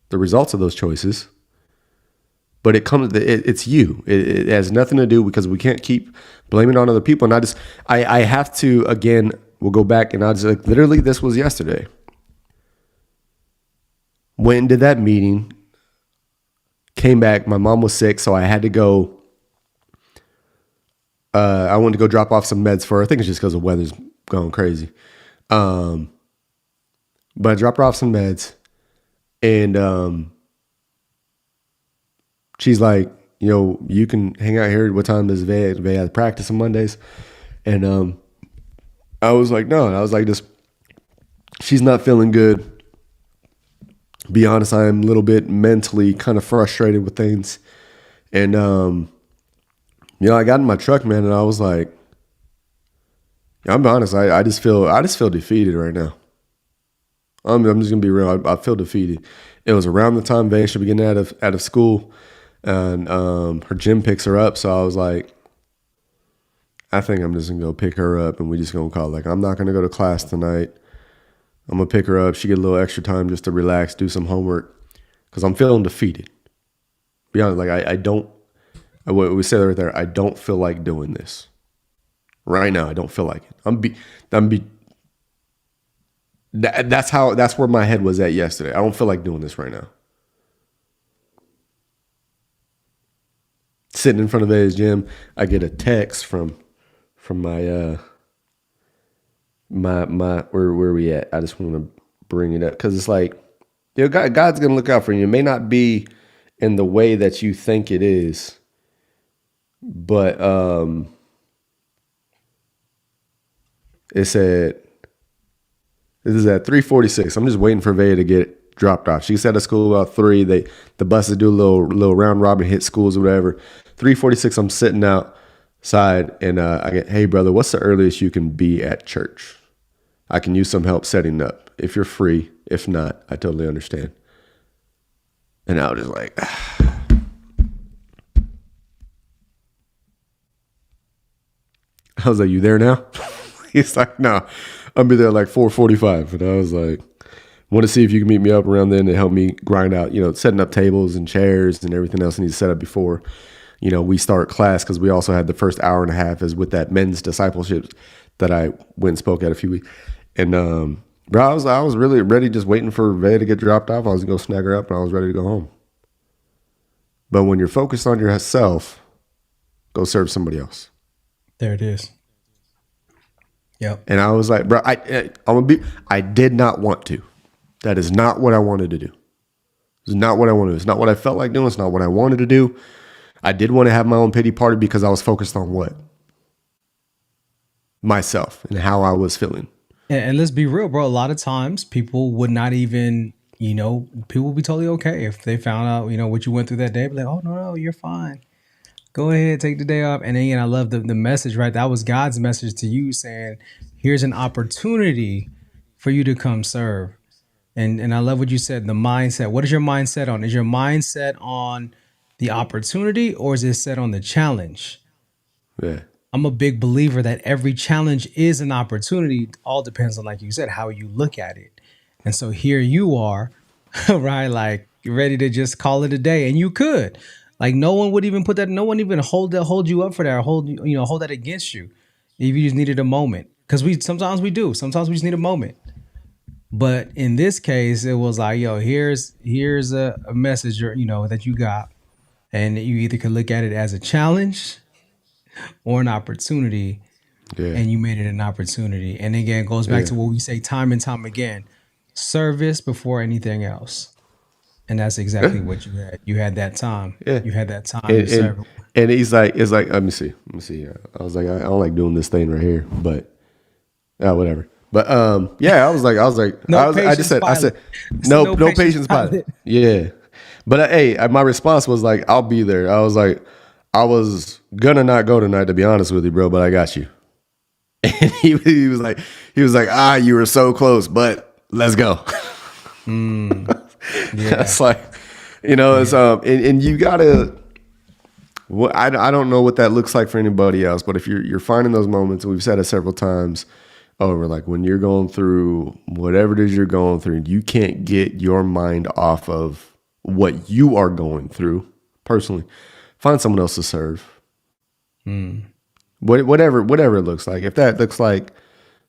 the results of those choices. But it's you. It has nothing to do, because we can't keep blaming on other people. And I have to, again, we'll go back, and I just like, literally, this was yesterday. Went and did that meeting, came back. My mom was sick, so I had to go. I wanted to go drop off some meds for her. I think it's just because the weather's going crazy. But I dropped her off some meds, and she's like, you can hang out here. What time does Vay have practice on Mondays? And I was like, no. And I was like, she's not feeling good. Be honest, I am a little bit mentally kind of frustrated with things. And, I got in my truck, man, and I was like, I'm honest, I just feel defeated right now. I'm just gonna be real. I feel defeated. It was around the time Vay should be getting out of school, and her gym picks her up. So I was like, I think I'm just gonna go pick her up, and we just gonna call it. Like, I'm not gonna go to class tonight. I'm gonna pick her up. She get a little extra time just to relax, do some homework, because I'm feeling defeated. Be honest, like I don't. What we said right there, I don't feel like doing this right now. I don't feel like it. That's where my head was at yesterday. I don't feel like doing this right now. Sitting in front of A's gym, I get a text from my my where we at. I just want to bring it up because it's like, God's gonna look out for you. It may not be in the way that you think it is, but it said, this is at 3:46. I'm just waiting for Vay to get dropped off. She said at school about 3. The buses do a little round robin, hit schools or whatever. 3:46. I'm sitting outside, and I get, hey brother, what's the earliest you can be at church? I can use some help setting up if you're free. If not, I totally understand. And I was just like, I was like, you there now? He's like, no, I'll be there like 4:45. And I was like, want to see if you can meet me up around then to help me grind out, setting up tables and chairs and everything else I need to set up before, we start class. Because we also had the first hour and a half is with that men's discipleship that I went and spoke at a few weeks. And bro, I was really ready, just waiting for Vay to get dropped off. I was going to go snag her up, and I was ready to go home. But when you're focused on yourself, go serve somebody else. There it is. Yep. And I was like, bro, I did not want to. That is not what I wanted to do. It's not what I wanted to do. It's not what I felt like doing. It's not what I wanted to do. I did want to have my own pity party because I was focused on what? Myself and how I was feeling. And let's be real, bro. A lot of times people would not even, people would be totally okay if they found out, what you went through that day. Be like, oh, no, you're fine. Go ahead, take the day off. And then I love the message, right? That was God's message to you, saying, here's an opportunity for you to come serve. And I love what you said, the mindset. What is your mindset on? Is your mindset on the opportunity, or is it set on the challenge? Yeah. I'm a big believer that every challenge is an opportunity. All depends on, like you said, how you look at it. And so here you are, right? Like, you're ready to just call it a day. And you could. Like, no one would even put that, no one even hold you up for that, or hold that against you if you just needed a moment. Because sometimes we do. Sometimes we just need a moment. But in this case, it was like, here's a message, that you got. And you either can look at it as a challenge or an opportunity Yeah. and you made it an opportunity. And again, it goes back Yeah. to what we say time and time again: service before anything else. And that's Yeah. exactly what you had. You had that time. Yeah. You had that time to And serve. he's like, it's like, let me see. Let me see. I was like, I don't like doing this thing right here, but whatever. But yeah, No I just patience, said, pilot. It's a no, no no patience, patience, pilot. pilot. Yeah. But hey, my response was like, I'll be there. I was like, I was gonna not go tonight, to be honest with you, bro, but I got you. And he was like, you were so close, but let's go. Yeah. That's like, it's Yeah. and you gotta. Well, I don't know what that looks like for anybody else, but if you're finding those moments, and we've said it several times over, like when you're going through whatever it is you're going through, and you can't get your mind off of what you are going through personally, find someone else to serve. Whatever it looks like. If that looks like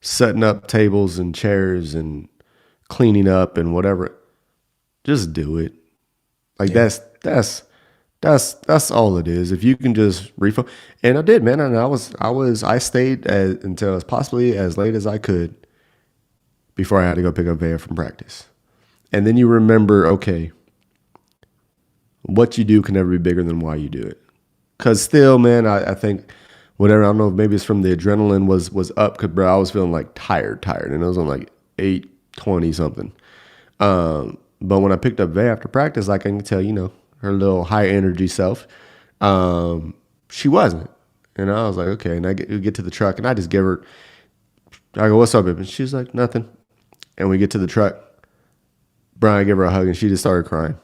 setting up tables and chairs and cleaning up and whatever, just do it. Like Yeah. that's all it is. If you can just refocus, and I did, man. And I stayed until as possibly as late as I could before I had to go pick up Vaya from practice. And then you remember, okay, what you do can never be bigger than why you do it. Cause still, man, I think whatever, I don't know, maybe it's from the adrenaline was up. Cause bro, I was feeling like tired, and it was on like 8:20 something. But when I picked up Vay after practice, like I can tell, her little high energy self, she wasn't. And I was like, okay. And we get to the truck, and I just give her, I go, what's up, baby? And she's like, nothing. And we get to the truck. Brian gave her a hug, and she just started crying.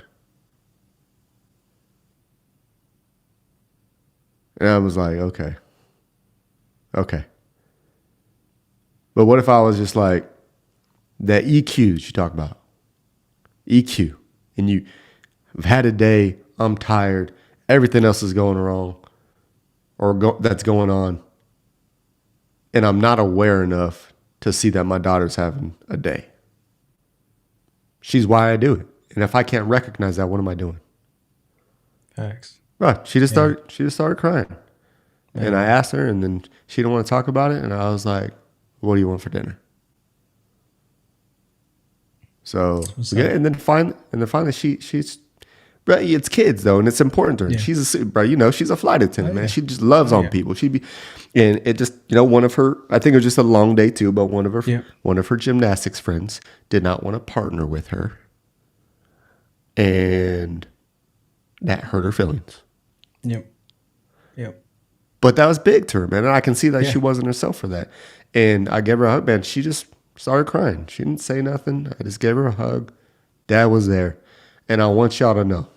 And I was like, okay. But what if I was just like, that EQ you talk about? EQ. And you've had a day, I'm tired, everything else is going wrong or that's going on. And I'm not aware enough to see that my daughter's having a day. She's why I do it. And if I can't recognize that, what am I doing? Facts. Right. She just started crying. Yeah. And I asked her, and then she didn't want to talk about it. And I was like, what do you want for dinner? So and then finally she's, bro, it's kids though, and it's important to her. Yeah. She's she's a flight attendant, man. She just loves on people. And it just, one of her, I think it was just a long day too, but one of her gymnastics friends did not want to partner with her, and that hurt her feelings. Yep. But that was big to her, man, and I can see that she wasn't herself for that. And I gave her a hug, man. She just started crying. She didn't say nothing. I just gave her a hug. Dad was there. And I want y'all to know.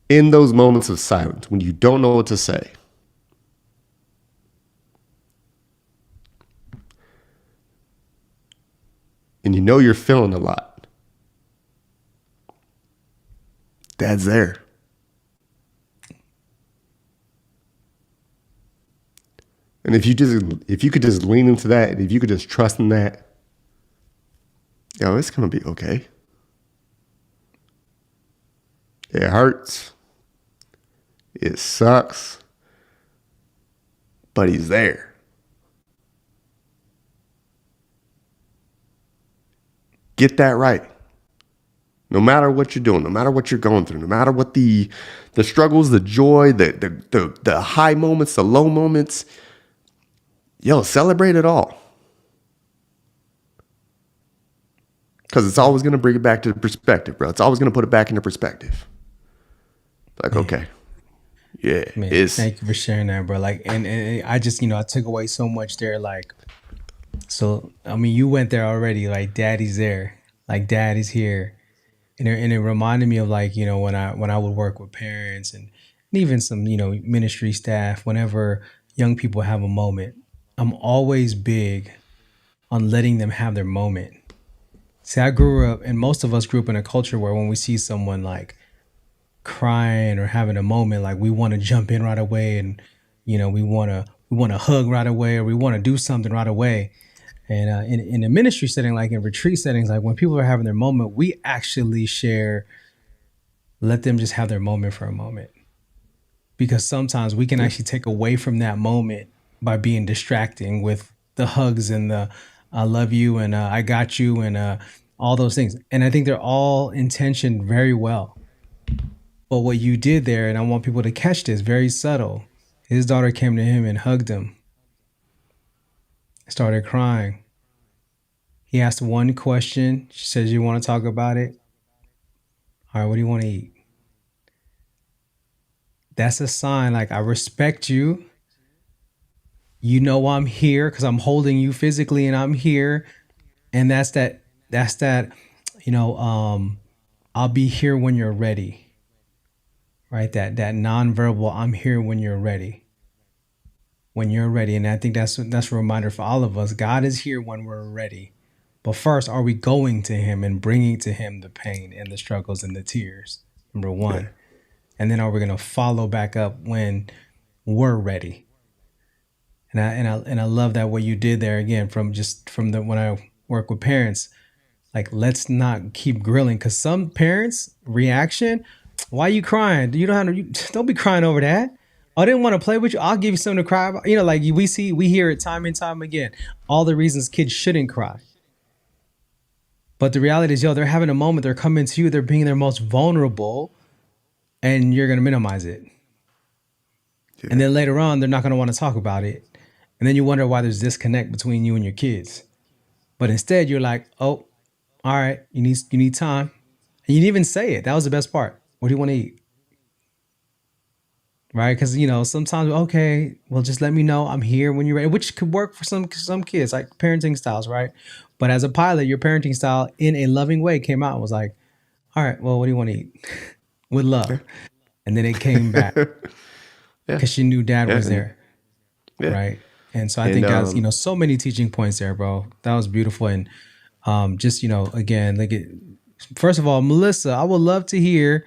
In those moments of silence, when you don't know what to say, and you're feeling a lot, Dad's there. And if you could just lean into that, and if you could just trust in that, it's gonna be okay. It hurts. It sucks. But he's there. Get that right. No matter what you're doing, no matter what you're going through, no matter what the struggles, the joy, the high moments, the low moments, celebrate it all. Because it's always going to bring it back to the perspective, bro. It's always going to put it back into perspective. Like, okay. Yeah. Man, thank you for sharing that, bro. Like, and I just, I took away so much there. Like, so, I mean, you went there already. Like, Daddy's there. Like, Daddy's here. And it reminded me of, like, when I would work with parents and even some, ministry staff, whenever young people have a moment, I'm always big on letting them have their moment. See, I grew up, and most of us grew up in a culture where when we see someone like crying or having a moment, like we want to jump in right away, and we want to hug right away, or we want to do something right away. And in a ministry setting, like in retreat settings, like when people are having their moment, we actually share, let them just have their moment for a moment. because sometimes we can Yeah. actually take away from that moment by being distracting with the hugs and the I love you and I got you and all those things. And I think they're all intentioned very well. But what you did there, and I want people to catch this, very subtle. His daughter came to him and hugged him, started crying. He asked one question. She says, "You want to talk about it? All right, what do you want to eat?" That's a sign like I respect you. You know I'm here because I'm holding you physically and I'm here. And that's that, you know, I'll be here when you're ready. Right? That nonverbal I'm here when you're ready. When you're ready. And I think that's a reminder for all of us. God is here when we're ready. But first, are we going to him and bringing to him the pain and the struggles and the tears? Number Yeah. one. And then are we going to follow back up when we're ready? And I love that what you did there again from the when I work with parents, like let's not keep grilling because some parents reaction, why are you crying? You don't have to, don't be crying over that. I didn't want to play with you. I'll give you something to cry about. You know, like we hear it time and time again. All the reasons kids shouldn't cry. But the reality is, yo, they're having a moment. They're coming to you. They're being their most vulnerable, and you're gonna minimize it. And Yeah. then later on, they're not gonna want to talk about it. And then you wonder why there's disconnect between you and your kids. But instead, you're like, oh, all right, you need time. And you didn't even say it. That was the best part. What do you want to eat? Right? Because sometimes, okay, well, just let me know I'm here when you're ready, which could work for some kids, like parenting styles, right? But as a pilot, your parenting style in a loving way came out and was like, all right, well, what do you want to eat? With Yeah. love. And then it came back Yeah. because she knew dad Yeah. was there. Yeah. Right. And so I And think that's, so many teaching points there, bro. That was beautiful. And just, again, first of all, Melissa, I would love to hear,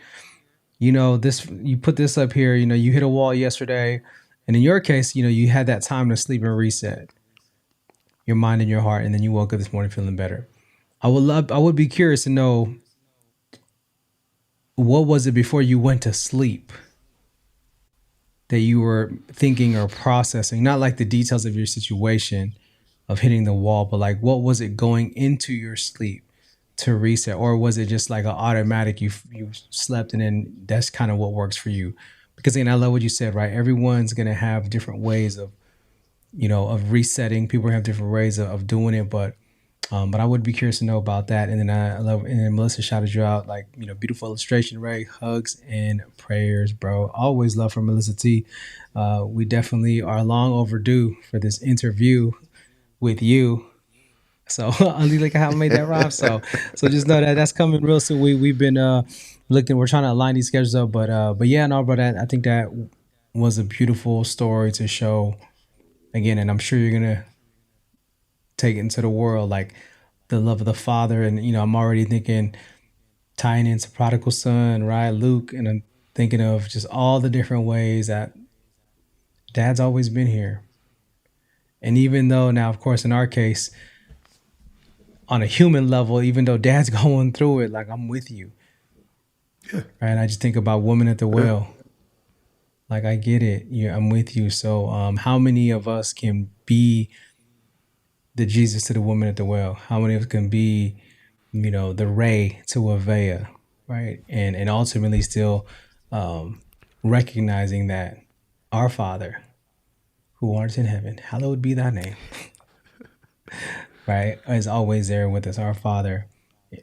this, you put this up here, you hit a wall yesterday. And in your case, you had that time to sleep and reset your mind and your heart. And then you woke up this morning feeling better. I would be curious to know, what was it before you went to sleep that you were thinking or processing, not like the details of your situation of hitting the wall, but like what was it going into your sleep to reset, or was it just like an automatic you slept and then that's kind of what works for you? Because again, I love what you said, right? Everyone's gonna have different ways of of resetting. People have different ways of doing it, but I would be curious to know about that. And then I love, and then Melissa shouted you out, like, beautiful illustration, Ray, hugs and prayers, bro. Always love from Melissa T. We definitely are long overdue for this interview with you. So only like how I made that rhyme. So just know that that's coming real soon. We've been looking, we're trying to align these schedules up, but yeah, no, bro, I think that was a beautiful story to show again, and I'm sure you're gonna take it into the world, like the love of the Father. And I'm already thinking tying into prodigal son, right, Luke, and I'm thinking of just all the different ways that dad's always been here. And even though now, of course, in our case, on a human level, even though dad's going through it, like I'm with you, yeah. right? And I just think about woman at the Yeah. well. Like I get it, yeah, I'm with you. So how many of us can be the Jesus to the woman at the well? How many of us can be, the Ray to Avea, right? And ultimately still recognizing that our Father who art in heaven, hallowed be thy name, right? Is always there with us, our Father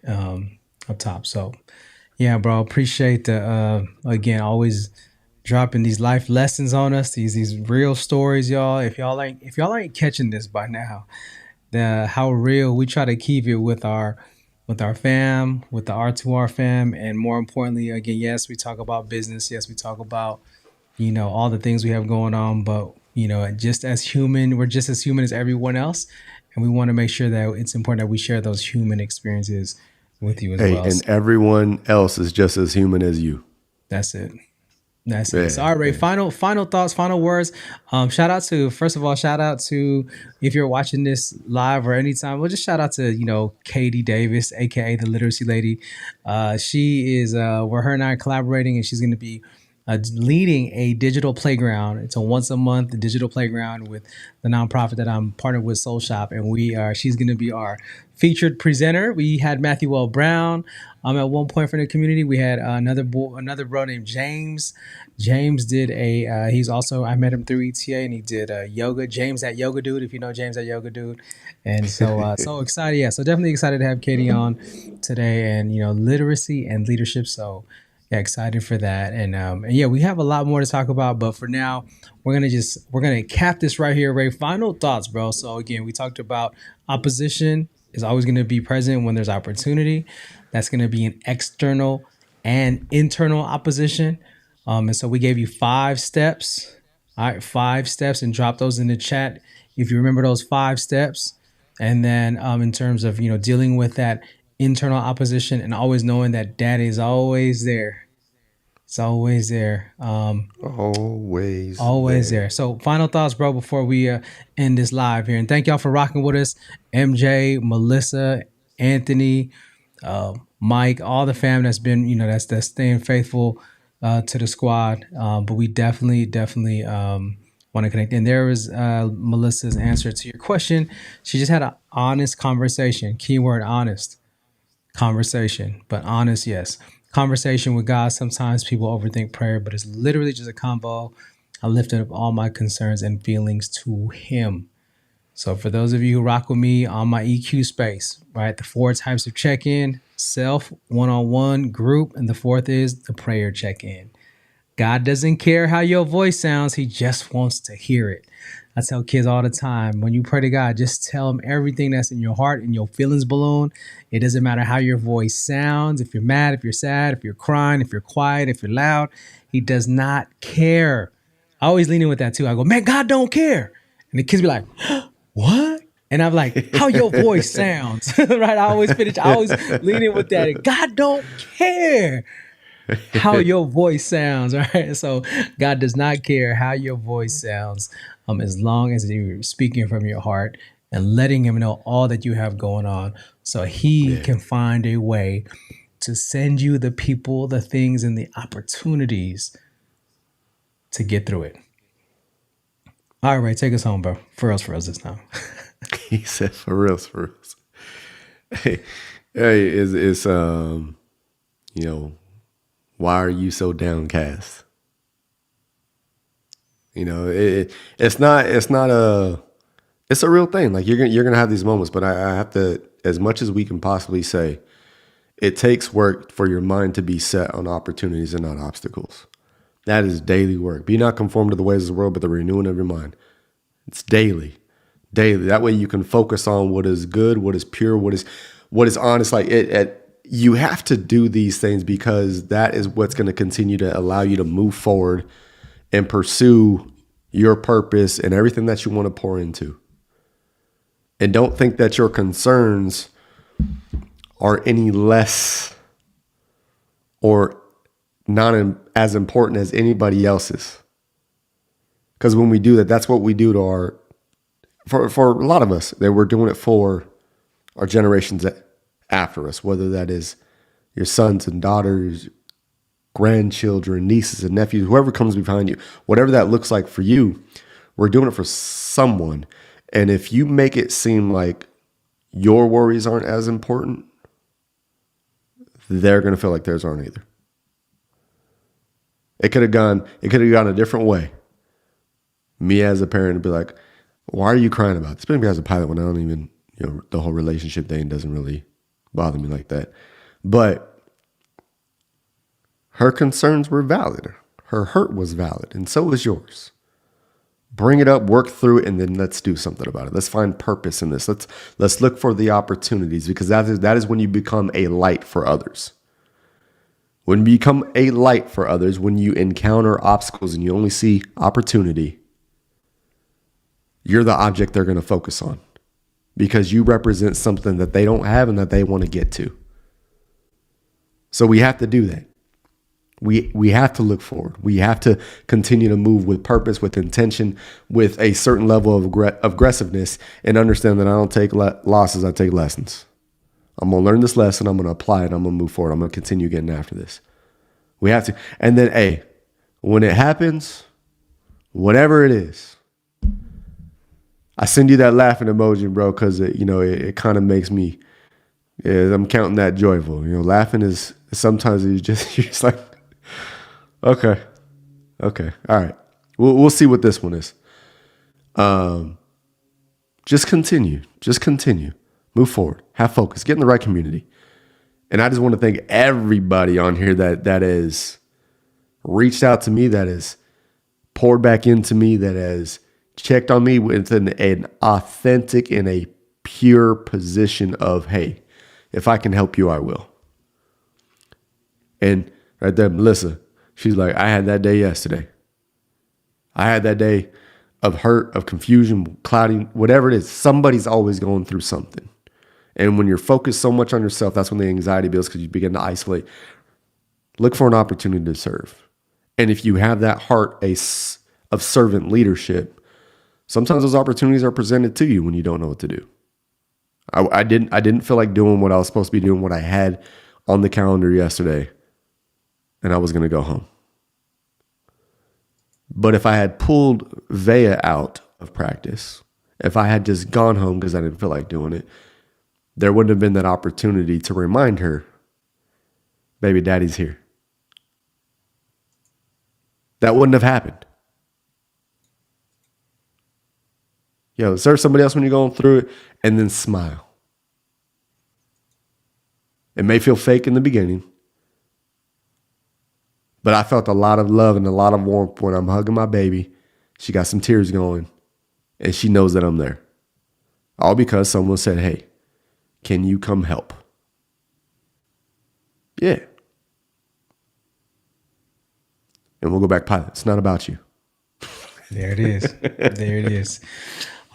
up top. So yeah, bro, appreciate the again, always dropping these life lessons on us, these real stories, y'all. If y'all ain't catching this by now, how real we try to keep it with our fam, with the R2R fam, and more importantly, again, yes, we talk about business, yes, we talk about all the things we have going on, but just as human, we're just as human as everyone else, and we want to make sure that it's important that we share those human experiences with you as Hey, well. and So everyone else is just as human as you. that's it. That's it. So, Yeah. all right, Yeah. final thoughts, final words. First of all, shout out to, if you're watching this live or anytime, we'll just shout out to, Katie Davis, aka the Literacy Lady. She is where her and I are collaborating, and she's going to be leading a digital playground. It's a once a month digital playground with the nonprofit that I'm partnered with, Soul Shop, and she's going to be our featured presenter. We had Matthew L. Brown. At one point from the community, we had another bro named James. James did he's also, I met him through ETA, and he did yoga. James that yoga dude, if you know James that yoga dude. And so excited. Yeah. So definitely excited to have Katie on today, and, literacy and leadership. So yeah, excited for that. And yeah, we have a lot more to talk about, but for now, we're gonna cap this right here, Ray. Final thoughts, bro. So again, we talked about opposition is always gonna be present when there's opportunity. That's gonna be an external and internal opposition. And so we gave you 5 steps. All right, 5 steps, and drop those in the chat if you remember those 5 steps. And then in terms of dealing with that internal opposition, and always knowing that Daddy is always there. It's always there. Always there. So final thoughts, bro, before we end this live here. And thank y'all for rocking with us. MJ, Melissa, Anthony, Mike, all the fam that's been, that's staying faithful to the squad. But we definitely want to connect. And there was Melissa's answer to your question. She just had an honest conversation. Keyword honest. Conversation, but honest, yes. Conversation with God. Sometimes people overthink prayer, but it's literally just a combo. I lifted up all my concerns and feelings to Him. So for those of you who rock with me on my EQ space, right, the 4 types of check-in: self, one-on-one, group, and the 4th is the prayer check-in. God doesn't care how your voice sounds. He just wants to hear it. I tell kids all the time, when you pray to God, just tell Him everything that's in your heart and your feelings balloon. It doesn't matter how your voice sounds. If you're mad, if you're sad, if you're crying, if you're quiet, if you're loud, He does not care. I always lean in with that too. I go, man, God don't care. And the kids be like, what? And I'm like, how your voice sounds, right? I always lean in with that. God don't care how your voice sounds, right? So God does not care how your voice sounds, as long as you're speaking from your heart and letting Him know all that you have going on, so He can find a way to send you the people, the things, and the opportunities to get through it. All right, take us home, bro. For reals this time. He said, for reals. Hey, it's why are you so downcast? It's a real thing. Like you're gonna have these moments, but I have to, as much as we can possibly say, it takes work for your mind to be set on opportunities and not obstacles. That is daily work. Be not conformed to the ways of the world, but the renewing of your mind. It's daily. That way you can focus on what is good, what is pure, what is honest. Like you have to do these things because that is what's going to continue to allow you to move forward and pursue your purpose and everything that you want to pour into. And don't think that your concerns are any less or not as important as anybody else's. Because when we do that, that's what we do to for a lot of us, that we're doing it for our generations after us, whether that is your sons and daughters, grandchildren, nieces and nephews, whoever comes behind you, whatever that looks like for you, we're doing it for someone. And if you make it seem like your worries aren't as important, they're going to feel like theirs aren't either. It could have gone a different way. Me as a parent would be like, why are you crying about this? Maybe as a pilot, when I don't even, the whole relationship thing doesn't really bother me like that. But her concerns were valid. Her hurt was valid. And so was yours. Bring it up, work through it, and then let's do something about it. Let's find purpose in this. Let's look for the opportunities, because that is when you become a light for others. When you become a light for others, when you encounter obstacles and you only see opportunity, you're the object they're going to focus on, because you represent something that they don't have and that they want to get to. So we have to do that. We have to look forward. We have to continue to move with purpose, with intention, with a certain level of aggressiveness, and understand that I don't take losses, I take lessons. I'm going to learn this lesson. I'm going to apply it. I'm going to move forward. I'm going to continue getting after this. We have to. And then, when it happens, whatever it is, I send you that laughing emoji, bro, because it kind of makes me. Yeah, I'm counting that joyful. Laughing is sometimes you're just like, okay, all right. We'll see what this one is. Just continue, move forward, have focus, get in the right community. And I just want to thank everybody on here that has reached out to me, that has poured back into me, that has checked on me with an authentic and a pure position of, hey, if I can help you, I will. And right there, Melissa, she's like, I had that day yesterday. I had that day of hurt, of confusion, clouding, whatever it is. Somebody's always going through something. And when you're focused so much on yourself, that's when the anxiety builds, because you begin to isolate. Look for an opportunity to serve. And if you have that heart of servant leadership, sometimes those opportunities are presented to you when you don't know what to do. I didn't feel like doing what I was supposed to be doing, what I had on the calendar yesterday, and I was going to go home. But if I had pulled Vea out of practice, if I had just gone home because I didn't feel like doing it, there wouldn't have been that opportunity to remind her, baby, daddy's here. That wouldn't have happened. Serve somebody else when you're going through it, and then smile. It may feel fake in the beginning, but I felt a lot of love and a lot of warmth when I'm hugging my baby. She got some tears going, and she knows that I'm there. All because someone said, hey, can you come help? Yeah. And we'll go back pilot. It's not about you. There it is. There it is.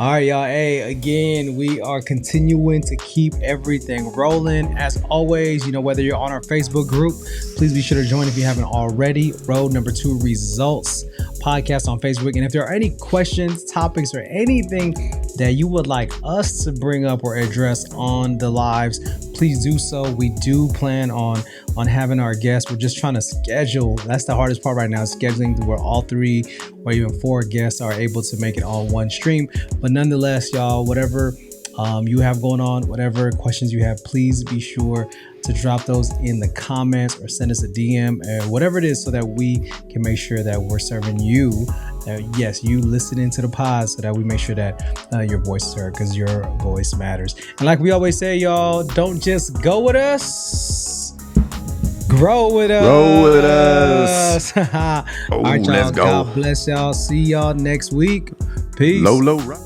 All right, y'all. Hey, again, we are continuing to keep everything rolling. As always, whether you're on our Facebook group, please be sure to join if you haven't already. Road number 2 Results podcast on Facebook. And if there are any questions, topics, or anything that you would like us to bring up or address on the lives, please do so. We do plan on having our guests. We're just trying to schedule. That's the hardest part right now, is scheduling where all 3 or even 4 guests are able to make it on one stream. But nonetheless, y'all, whatever you have going on, whatever questions you have, please be sure to drop those in the comments or send us a DM, whatever it is, so that we can make sure that we're serving you. Yes, you listening to the pod, so that we make sure that your voice is heard, because your voice matters. And like we always say, y'all, don't just go with us, grow with us. Roll with us. All right, y'all. Let's go. God bless y'all. See y'all next week. Peace. Low, right.